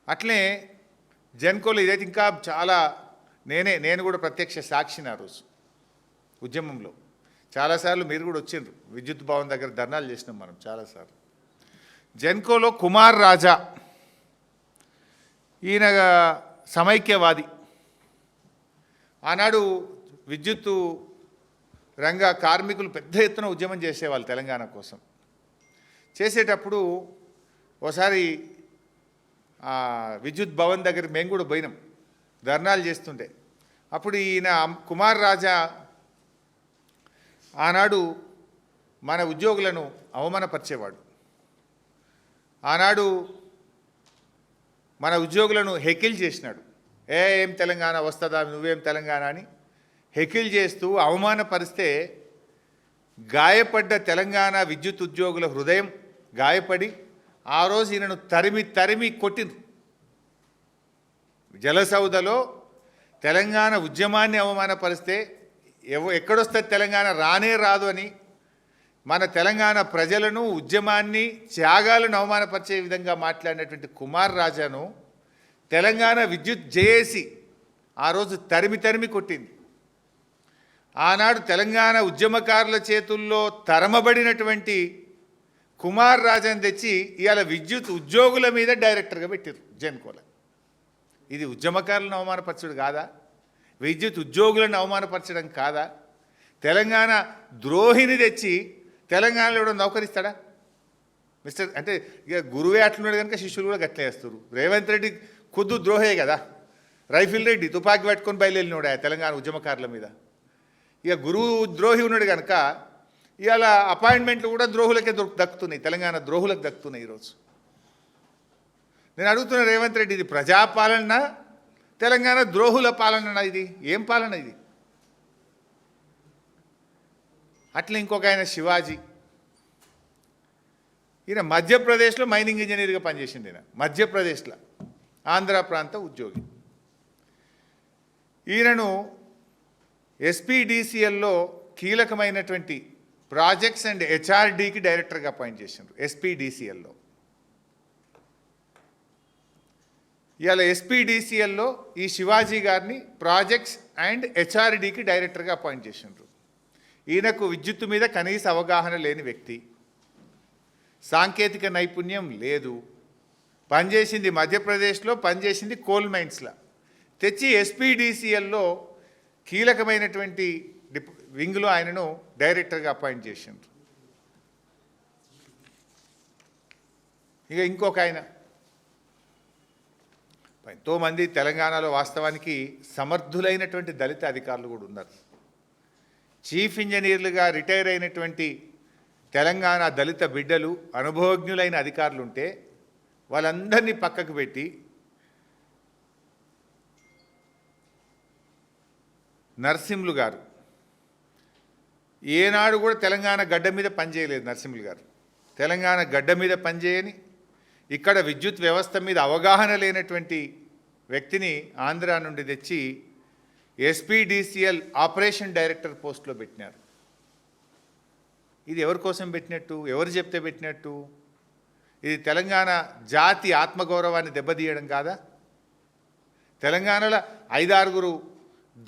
అట్లే జెన్కోలో ఇదైతే ఇంకా చాలా, నేను కూడా ప్రత్యక్ష సాక్షిని ఆ రోజు ఉద్యమంలో. చాలాసార్లు మీరు కూడా వచ్చిండ్రు, విద్యుత్ భవన్ దగ్గర ధర్నాలు చేసినాం మనం చాలాసార్లు. జెన్కోలో కుమార్ రాజా, ఈయన సమైక్యవాది. ఆనాడు విద్యుత్తు రంగ కార్మికులు పెద్ద ఎత్తున ఉద్యమం చేసేవాళ్ళు తెలంగాణ కోసం. చేసేటప్పుడు ఒకసారి విద్యుత్ భవన్ దగ్గర మేము కూడా పోయినాం, ధర్నాలు చేస్తుంటే. అప్పుడు ఈయన కుమార్ రాజా ఆనాడు మన ఉద్యోగులను అవమానపరిచేవాడు. ఆనాడు మన ఉద్యోగులను హెకిల్ చేసినాడు. ఏం తెలంగాణ వస్తుందా, నువ్వేం తెలంగాణ అని హెకిల్ చేస్తూ అవమానపరిస్తే గాయపడ్డ తెలంగాణ విద్యుత్ ఉద్యోగుల హృదయం గాయపడి ఆ రోజు ఈయనను తరిమి తరిమి కొట్టిండ్రు. జలసౌదలో తెలంగాణ ఉద్యమాన్ని అవమానపరిస్తే ఎక్కడొస్తే తెలంగాణ రానే రాదు అని మన తెలంగాణ ప్రజలను, ఉద్యమాన్ని, త్యాగాలను అవమానపరిచే విధంగా మాట్లాడినటువంటి కుమార్ రాజాను తెలంగాణ విద్యుత్ జేఏసీ ఆ రోజు తరిమి తరిమి కొట్టింది. ఆనాడు తెలంగాణ ఉద్యమకారుల చేతుల్లో తరమబడినటువంటి కుమార్ రాజాను తెచ్చి ఇవాళ విద్యుత్ ఉద్యోగుల మీద డైరెక్టర్గా పెట్టారు జెన్కోలో. ఇది ఉద్యమకారులను అవమానపరచడం కాదా? విద్యుత్ ఉద్యోగులను అవమానపరచడం కాదా? తెలంగాణ ద్రోహిని తెచ్చి తెలంగాణలో ఎవడో నౌకరిస్తాడా? మిస్టర్ అంటే ఇక గురువే అట్లున్నాడు కనుక శిష్యులు కూడా గట్లే వేస్తారు. రేవంత్ రెడ్డి ఖుద్దు ద్రోహే కదా. రైఫిల్ రెడ్డి తుపాకీ పట్టుకొని బయలుదేరినాడు తెలంగాణ ఉద్యమకారుల మీద. ఇక గురువు ద్రోహి ఉన్నాడు కనుక ఇవాళ అపాయింట్మెంట్లు కూడా ద్రోహులకే దక్కుతున్నాయి, తెలంగాణ ద్రోహులకు దక్కుతున్నాయి ఈరోజు. నేను అడుగుతున్న రేవంత్ రెడ్డి, ఇది ప్రజాపాలన తెలంగాణ ద్రోహుల పాలన? ఇది ఏం పాలన ఇది? అట్లా ఇంకొక ఆయన శివాజీ, ఈయన మధ్యప్రదేశ్లో మైనింగ్ ఇంజనీర్గా పనిచేసింది. ఈయన మధ్యప్రదేశ్లో ఆంధ్ర ప్రాంత ఉద్యోగి. ఈయనను ఎస్పీడీసీఎల్లో కీలకమైనటువంటి ప్రాజెక్ట్స్ అండ్ హెచ్ఆర్డీకి డైరెక్టర్గా అపాయింట్ చేసిండ్రు ఎస్పీడీసీఎల్లో. ఇవాళ ఎస్పీడీసీఎల్లో ఈ శివాజీ గారిని ప్రాజెక్ట్స్ అండ్ హెచ్ఆర్డీకి డైరెక్టర్గా అపాయింట్ చేసిండ్రు. ఈయనకు విద్యుత్తు మీద కనీస అవగాహన లేని వ్యక్తి, సాంకేతిక నైపుణ్యం లేదు, పనిచేసింది మధ్యప్రదేశ్లో, పనిచేసింది కోల్ మైన్స్లో. తెచ్చి ఎస్పీడీసీఎల్లో కీలకమైనటువంటి వింగ్లో ఆయనను డైరెక్టర్గా అపాయింట్ చేసిండ్రు. ఇక ఇంకొక ఆయన, ఎంతోమంది తెలంగాణలో వాస్తవానికి సమర్థులైనటువంటి దళిత అధికారులు కూడా ఉన్నారు. చీఫ్ ఇంజనీర్లుగా రిటైర్ అయినటువంటి తెలంగాణ దళిత బిడ్డలు, అనుభవజ్ఞులైన అధికారులు ఉంటే వాళ్ళందరినీ పక్కకు పెట్టి నరసింహులు గారు ఏనాడు కూడా తెలంగాణ గడ్డ మీద పనిచేయలేదు. నరసింహులు గారు తెలంగాణ గడ్డ మీద పనిచేయని, ఇక్కడ విద్యుత్ వ్యవస్థ మీద అవగాహన లేనటువంటి వ్యక్తిని ఆంధ్ర నుండి తెచ్చి ఎస్పీడీసీఎల్ ఆపరేషన్ డైరెక్టర్ పోస్ట్లో పెట్టినారు. ఇది ఎవరి కోసం పెట్టినట్టు? ఎవరు చెప్తే పెట్టినట్టు? ఇది తెలంగాణ జాతి ఆత్మగౌరవాన్ని దెబ్బతీయడం కాదా? తెలంగాణలో 5-6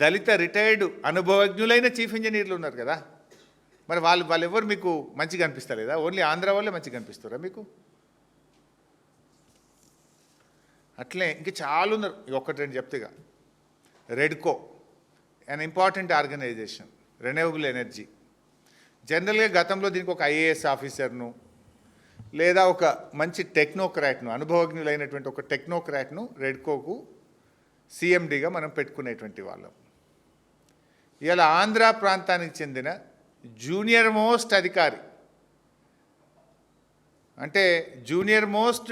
దళిత రిటైర్డ్ అనుభవజ్ఞులైన చీఫ్ ఇంజనీర్లు ఉన్నారు కదా, మరి వాళ్ళు ఎవరు మీకు మంచిగా అనిపిస్తలేదా? ఓన్లీ ఆంధ్ర వాళ్ళే మంచిగా అనిపిస్తారా మీకు? అట్లే ఇంకా చాలా ఉన్నారు. ఒకటి రెండు చెప్తేగా, REDCO an important organisation, renewable energy. జనరల్గా గతంలో దీనికి ఒక ఐఏఎస్ ఆఫీసర్ను లేదా ఒక మంచి టెక్నోక్రాట్ను, అనుభవజ్ఞులైనటువంటి ఒక టెక్నోక్రాట్ను రెడ్కోకు సిఎండిగా మనం పెట్టుకునేటువంటి వాళ్ళం. ఇలా ఆంధ్ర ప్రాంతానికి చెందిన జూనియర్ మోస్ట్ అధికారి, అంటే జూనియర్ మోస్ట్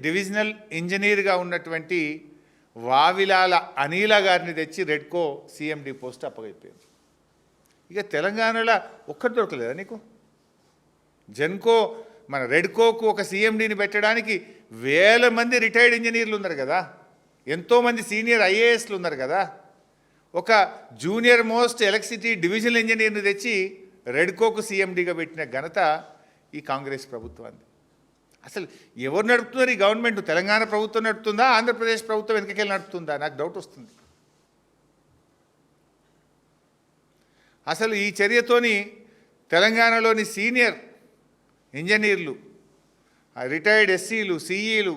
డివిజనల్ ఇంజనీర్గా ఉన్నటువంటి వావిలాల అనిల గారిని తెచ్చి రెడ్కో సిఎండి పోస్ట్ అప్పగైపోయారు. ఇక తెలంగాణలో ఒక్కటి దొరకలేదా నీకు? జెన్కో మన రెడ్కోకు ఒక సిఎండిని పెట్టడానికి వేల మంది రిటైర్డ్ ఇంజనీర్లు ఉన్నారు కదా, ఎంతోమంది సీనియర్ ఐఏఎస్లు ఉన్నారు కదా. ఒక జూనియర్ మోస్ట్ ఎలక్ట్రిసిటీ డివిజనల్ ఇంజనీర్ని తెచ్చి రెడ్కోకు సిఎండిగా పెట్టిన ఘనత ఈ కాంగ్రెస్ ప్రభుత్వాన్ని. అసలు ఎవరు నడుపుతున్నారు ఈ గవర్నమెంట్? తెలంగాణ ప్రభుత్వం నడుపుతుందా, ఆంధ్రప్రదేశ్ ప్రభుత్వం వెనకకెళ్ళి నడుపుతుందా? నాకు డౌట్ వస్తుంది. అసలు ఈ చర్యతోని తెలంగాణలోని సీనియర్ ఇంజనీర్లు, రిటైర్డ్ ఎస్సీలు, సిఈలు,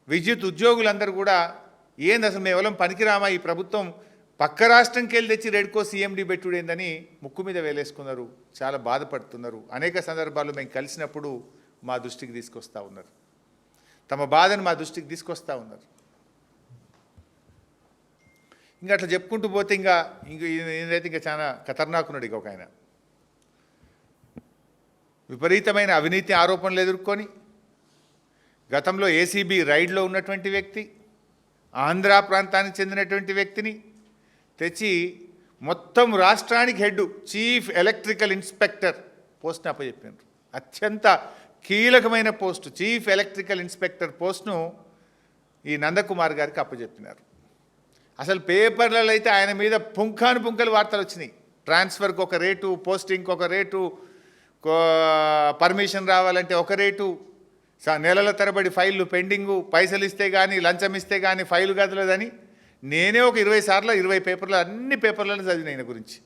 విద్యుత్ ఉద్యోగులందరూ కూడా ఏంది అసలు మేము ఎవరం పనికిరామా, ఈ ప్రభుత్వం పక్క రాష్ట్రంకి వెళ్ళి తెచ్చి రెడ్కో సిఎండి పెట్టుడేందని ముక్కు మీద వేలేసుకున్నారు, చాలా బాధపడుతున్నారు. అనేక సందర్భాల్లో మేము కలిసినప్పుడు మా దృష్టికి తీసుకొస్తూ ఉన్నారు, తమ బాధను మా దృష్టికి తీసుకొస్తూ ఉన్నారు. ఇంకా అట్లా చెప్పుకుంటూ పోతే ఈయనైతే ఇంకా చాలా ఖతర్నాకున్నాడు. ఇక ఒక ఆయన విపరీతమైన అవినీతి ఆరోపణలు ఎదుర్కొని గతంలో ఏసీబీ రైడ్లో ఉన్నటువంటి వ్యక్తి, ఆంధ్ర ప్రాంతానికి చెందినటువంటి వ్యక్తిని తెచ్చి మొత్తం రాష్ట్రానికి హెడ్ చీఫ్ ఎలక్ట్రికల్ ఇన్స్పెక్టర్ పోస్ట్ని అప్పచెప్పారు. అత్యంత కీలకమైన పోస్టు చీఫ్ ఎలక్ట్రికల్ ఇన్స్పెక్టర్ పోస్ట్ను ఈ నందకుమార్ గారికి అప్పచెప్పినారు. అసలు పేపర్లలో అయితే ఆయన మీద పుంఖాను వార్తలు వచ్చినాయి. ట్రాన్స్ఫర్కి ఒక రేటు, పోస్టింగ్కి ఒక రేటు, పర్మిషన్ రావాలంటే ఒక రేటు, నెలల తరబడి ఫైళ్ళు పెండింగు, పైసలు ఇస్తే కానీ లంచం ఇస్తే కానీ ఫైలు కదలదని నేనే ఒక 20 సార్లు 20 పేపర్లు అన్ని పేపర్లలో చదివిన ఆయన గురించి.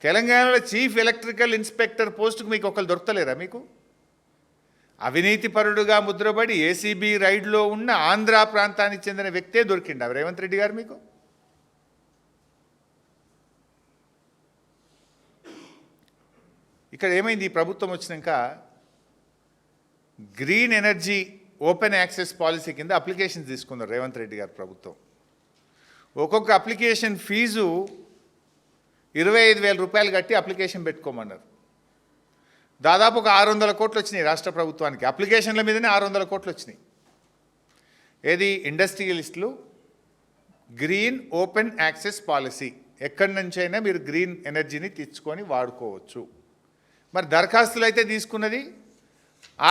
తెలంగాణలో చీఫ్ ఎలక్ట్రికల్ ఇన్స్పెక్టర్ పోస్టుకు మీకు ఒకరు దొరకలేరా మీకు? అవినీతి పరుడుగా ముద్రపడి ఏసీబీ రైడ్లో ఉన్న ఆంధ్ర ప్రాంతానికి చెందిన వ్యక్తే దొరికిండు రేవంత్ రెడ్డి గారు మీకు. ఇక్కడ ఏమైంది? ఈ ప్రభుత్వం వచ్చినాక green energy open access policy కింద అప్లికేషన్ తీసుకున్నారు రేవంత్ రెడ్డి గారు ప్రభుత్వం. ఒక్కొక్క అప్లికేషన్ ఫీజు 25,000 రూపాయలు కట్టి అప్లికేషన్ పెట్టుకోమన్నారు. దాదాపు ఒక 600 కోట్లు వచ్చినాయి రాష్ట్ర ప్రభుత్వానికి. అప్లికేషన్ల మీదనే 600 కోట్లు వచ్చినాయి. ఏది ఇండస్ట్రియలిస్టులు గ్రీన్ ఓపెన్ యాక్సెస్ పాలసీ, ఎక్కడి నుంచైనా మీరు గ్రీన్ ఎనర్జీని తెచ్చుకొని వాడుకోవచ్చు. మరి దరఖాస్తులు అయితే తీసుకున్నది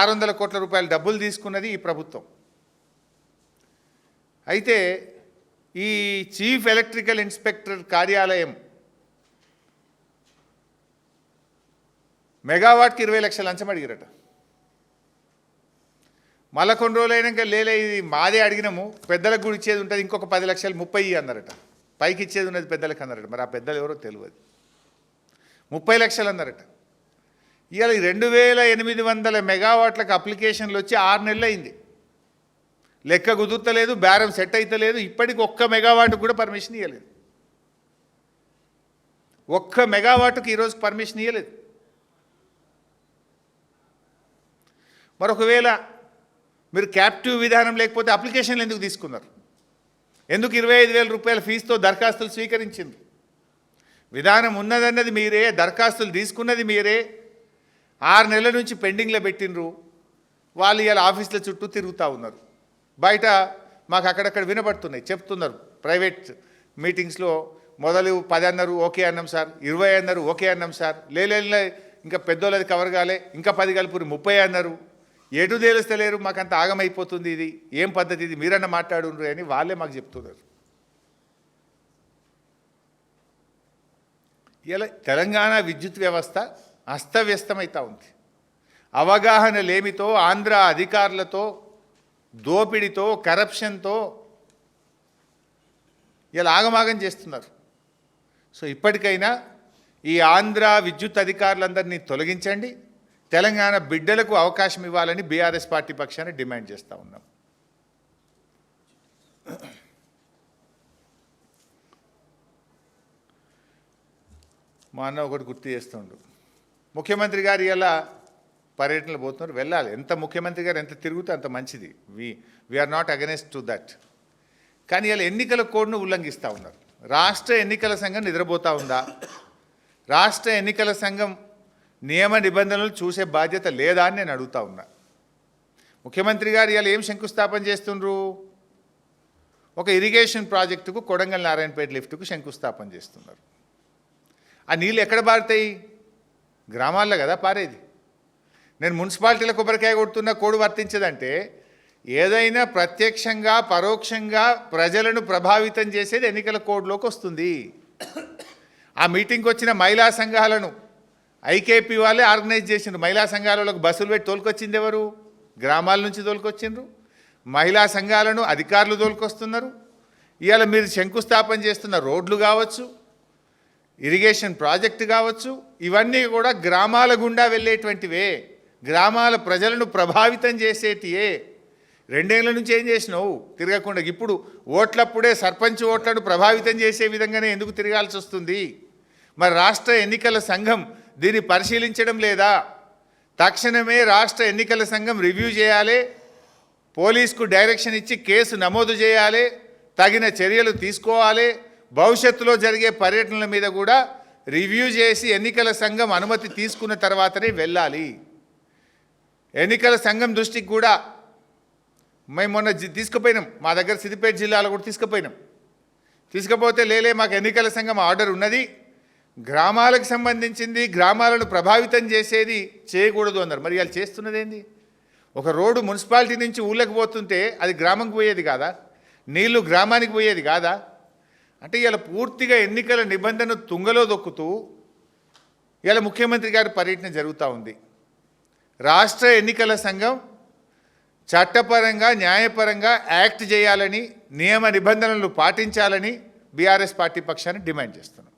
600 కోట్ల రూపాయల డబ్బులు తీసుకున్నది ఈ ప్రభుత్వం. అయితే ఈ చీఫ్ ఎలక్ట్రికల్ ఇన్స్పెక్టర్ కార్యాలయం మెగావాట్కి 20 లక్షలు లంచం అడిగారట. మళ్ళీ కొన్ని రోజులు అయినాక లేలే ఇది మాదే అడిగినాము, పెద్దలకు కూడా ఇచ్చేది ఉంటుంది, ఇంకొక 10 లక్షలు 30 అన్నారట. పైకి ఇచ్చేది ఉన్నది పెద్దలకు అన్నారట. మరి ఆ పెద్దలు ఎవరో తెలియదు. 30 లక్షలు అన్నారట. ఇవాళ 2800 మెగావాట్లకు అప్లికేషన్లు వచ్చి 6 నెలలు అయింది. లెక్క కుదురుతలేదు, బేరం సెట్ అవుతలేదు. ఇప్పటికి 1 మెగావాట్ కూడా పర్మిషన్ ఇవ్వలేదు. 1 మెగావాట్కి ఈరోజు పర్మిషన్ ఇవ్వలేదు. మరొకవేళ మీరు క్యాప్టివ్ విధానం లేకపోతే అప్లికేషన్లు ఎందుకు తీసుకున్నారు? ఎందుకు 25,000 రూపాయల ఫీజుతో దరఖాస్తులు స్వీకరించింది? విధానం ఉన్నదన్నది మీరే, దరఖాస్తులు తీసుకున్నది మీరే. 6 నెలల నుంచి పెండింగ్లో పెట్టినరు. వాళ్ళు ఇలా ఆఫీసుల చుట్టూ తిరుగుతూ ఉన్నారు. బయట మాకు అక్కడక్కడ వినబడుతున్నాయి, చెప్తున్నారు. ప్రైవేట్ మీటింగ్స్లో మొదలు 10 అన్నారు, ఓకే అన్నాం సార్. 20 అన్నారు, ఓకే అన్నాం సార్. లేలే ఇంకా పెద్దోళ్ళది కవర్ కాలే, ఇంకా 10 కలుపురు 30 అన్నారు. ఎటు తేలుస్తలేరు, మాకంత ఆగమైపోతుంది. ఇది ఏం పద్ధతి, ఇది మీరన్నా మాట్లాడుండ్రు అని వాళ్ళే మాకు చెప్తున్నారు. ఇలా తెలంగాణ విద్యుత్ వ్యవస్థ అస్తవ్యస్తమవుతూ ఉంది. అవగాహన లేమితో, ఆంధ్ర అధికారులతో, దోపిడితో, కరప్షన్తో ఇలా ఆగమాగం చేస్తున్నారు. సో ఇప్పటికైనా ఈ ఆంధ్ర విద్యుత్ అధికారులందరినీ తొలగించండి, తెలంగాణ బిడ్డలకు అవకాశం ఇవ్వాలని బీఆర్ఎస్ పార్టీ పక్షాన్ని డిమాండ్ చేస్తూ ఉన్నాం. మా అన్న ఒకటి గుర్తు చేస్తుండు. ముఖ్యమంత్రి గారు ఇలా పర్యటనలు పోతున్నారు, వెళ్ళాలి. ఎంత ముఖ్యమంత్రి గారు ఎంత తిరుగుతే అంత మంచిది. We are not against to that. కానీ ఇలా ఎన్నికల కోడ్ను ఉల్లంఘిస్తూ ఉన్నారు. రాష్ట్ర ఎన్నికల సంఘం నిద్రపోతూ ఉందా? రాష్ట్ర ఎన్నికల సంఘం నియమ నిబంధనలు చూసే బాధ్యత లేదా అని నేను అడుగుతా ఉన్నా. ముఖ్యమంత్రి గారు ఇలా ఏం శంకుస్థాపన చేస్తుండ్రు? ఒక ఇరిగేషన్ ప్రాజెక్టుకు కొడంగల్ నారాయణపేట లిఫ్ట్కు శంకుస్థాపన చేస్తున్నారు. ఆ నీళ్ళు ఎక్కడ పారుతాయి? గ్రామాల్లో కదా పారేది. నేను మున్సిపాలిటీల కొబ్బరికాయ కొడుతున్న కోడ్ వర్తించదంటే ఏదైనా ప్రత్యక్షంగా పరోక్షంగా ప్రజలను ప్రభావితం చేసేది ఎన్నికల కోడ్లోకి వస్తుంది. ఆ మీటింగ్కి వచ్చిన మహిళా సంఘాలను ఐకేపీ వాళ్ళే ఆర్గనైజ్ చేసిండ్రు. మహిళా సంఘాలకు బస్సులు పెట్టి తోలుకొచ్చింది ఎవరు? గ్రామాల నుంచి తోలుకొచ్చిండ్రు. మహిళా సంఘాలను అధికారులు తోలుకొస్తున్నారు. ఇవాళ మీరు శంకుస్థాపన చేస్తున్న రోడ్లు కావచ్చు, ఇరిగేషన్ ప్రాజెక్టు కావచ్చు, ఇవన్నీ కూడా గ్రామాల గుండా వెళ్ళేటువంటివే, గ్రామాల ప్రజలను ప్రభావితం చేసేటివే. 2 ఏళ్ల నుంచి ఏం చేసినావు? తిరగకుండా. ఇప్పుడు ఓట్లప్పుడే సర్పంచ్ ఓట్లను ప్రభావితం చేసే విధంగానే ఎందుకు తిరగాల్సి వస్తుంది? మరి రాష్ట్ర ఎన్నికల సంఘం దీన్ని పరిశీలించడం లేదా? తక్షణమే రాష్ట్ర ఎన్నికల సంఘం రివ్యూ చేయాలి, పోలీసుకు డైరెక్షన్ ఇచ్చి కేసు నమోదు చేయాలి, తగిన చర్యలు తీసుకోవాలి. భవిష్యత్తులో జరిగే పర్యటనల మీద కూడా రివ్యూ చేసి ఎన్నికల సంఘం అనుమతి తీసుకున్న తర్వాతనే వెళ్ళాలి. ఎన్నికల సంఘం దృష్టికి కూడా మేము మొన్న తీసుకుపోయినాం. మా దగ్గర సిద్దిపేట జిల్లాలో కూడా తీసుకుపోతే లేలే మాకు ఎన్నికల సంఘం ఆర్డర్ ఉన్నది, గ్రామాలకు సంబంధించింది, గ్రామాలను ప్రభావితం చేసేది చేయకూడదు అన్నారు. మరి వాళ్ళు చేస్తున్నది ఏంది? ఒక రోడ్డు మున్సిపాలిటీ నుంచి ఊళ్ళకి పోతుంటే అది గ్రామంకి పోయేది కాదా? నీళ్లు గ్రామానికి పోయేది కాదా? అంటే ఇలా పూర్తిగా ఎన్నికల నిబంధనను తుంగలో దొక్కుతూ ఇలా ముఖ్యమంత్రి గారి పర్యటన జరుగుతూ ఉంది. రాష్ట్ర ఎన్నికల సంఘం చట్టపరంగా న్యాయపరంగా యాక్ట్ చేయాలని, నియమ నిబంధనలు పాటించాలని బీఆర్ఎస్ పార్టీ పక్షాన్ని డిమాండ్ చేస్తున్నాం.